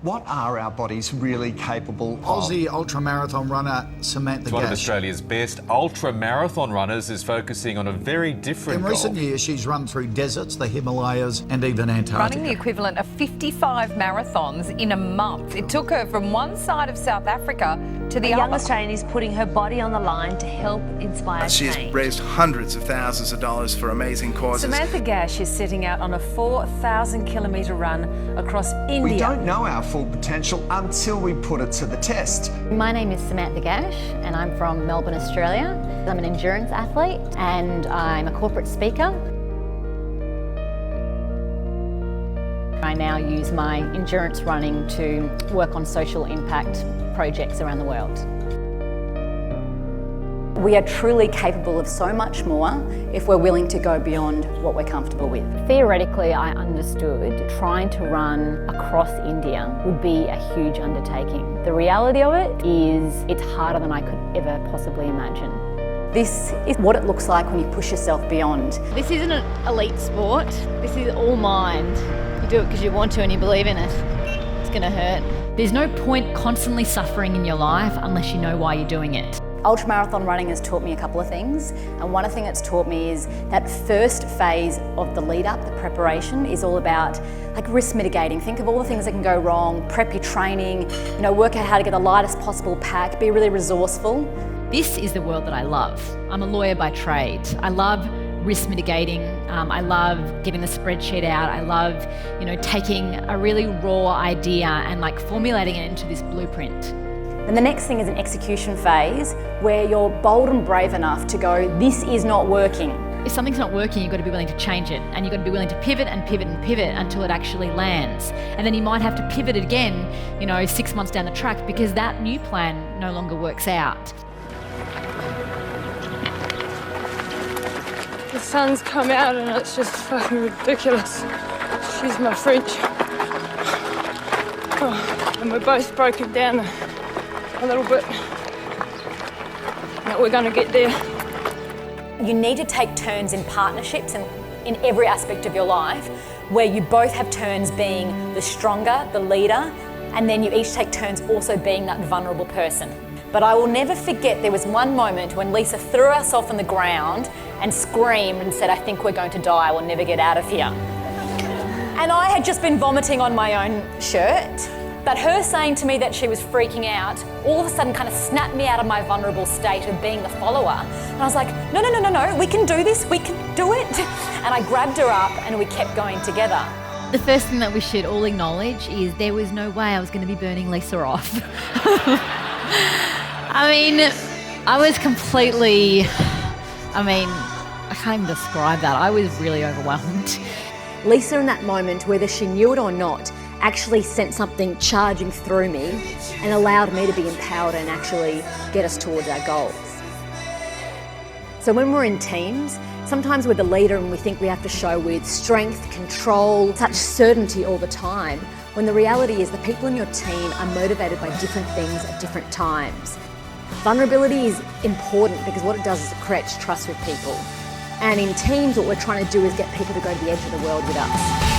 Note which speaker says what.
Speaker 1: What are our bodies really capable of?
Speaker 2: Aussie ultramarathon runner Samantha Gash.
Speaker 3: One of Australia's best ultra-marathon runners is focusing on a very different goal.
Speaker 2: In recent years, she's run through deserts, the Himalayas and even Antarctica.
Speaker 4: Running the equivalent of 55 marathons in a month. It took her from one side of South Africa to the other.
Speaker 5: A young Australian is putting her body on the line to help inspire
Speaker 6: She has
Speaker 5: change.
Speaker 6: raised hundreds of thousands of dollars for amazing causes.
Speaker 5: Samantha Gash is setting out on a 4,000-kilometre run across India.
Speaker 1: We don't know our full potential until we put it to the test.
Speaker 7: My name is Samantha Gash and I'm from Melbourne, Australia. I'm an endurance athlete and I'm a corporate speaker. I now use my endurance running to work on social impact projects around the world. We are truly capable of so much more if we're willing to go beyond what we're comfortable with. Theoretically, I understood trying to run across India would be a huge undertaking. The reality of it is it's harder than I could ever possibly imagine. This is what it looks like when you push yourself beyond.
Speaker 8: This isn't an elite sport. This is all mind. You do it because you want to and you believe in it. It's going to hurt.
Speaker 9: There's no point constantly suffering in your life unless you know why you're doing it.
Speaker 7: Ultramarathon running has taught me a couple of things, and one thing it's taught me is that first phase of the lead up, the preparation, is all about risk mitigating. Think of all the things that can go wrong, prep your training, work out how to get the lightest possible pack, be really resourceful.
Speaker 9: This is the world that I love. I'm a lawyer by trade. I love risk mitigating. I love getting the spreadsheet out. I love, taking a really raw idea and formulating it into this blueprint.
Speaker 7: And the next thing is an execution phase where you're bold and brave enough to go, this is not working.
Speaker 9: If something's not working, you've got to be willing to change it, and you've got to be willing to pivot and pivot and pivot until it actually lands. And then you might have to pivot it again, 6 months down the track because that new plan no longer works out.
Speaker 8: The sun's come out and it's just fucking ridiculous. She's my French. Oh, and we're both broken down a little bit. But we're going to get there.
Speaker 7: You need to take turns in partnerships and in every aspect of your life where you both have turns being the stronger, the leader, and then you each take turns also being that vulnerable person. But I will never forget there was one moment when Lisa threw herself on the ground and screamed and said, I think we're going to die, we'll never get out of here. And I had just been vomiting on my own shirt, but her saying to me that she was freaking out all of a sudden kind of snapped me out of my vulnerable state of being the follower. And I was like, no, we can do this, we can do it. And I grabbed her up and we kept going together.
Speaker 9: The first thing that we should all acknowledge is there was no way I was going to be burning Lisa off. I was completely, I can't even describe that. I was really overwhelmed.
Speaker 7: Lisa in that moment, whether she knew it or not, actually sent something charging through me and allowed me to be empowered and actually get us towards our goals. So when we're in teams, sometimes we're the leader and we think we have to show with strength, control, such certainty all the time, when the reality is the people in your team are motivated by different things at different times. Vulnerability is important because what it does is it creates trust with people. And in teams, what we're trying to do is get people to go to the edge of the world with us.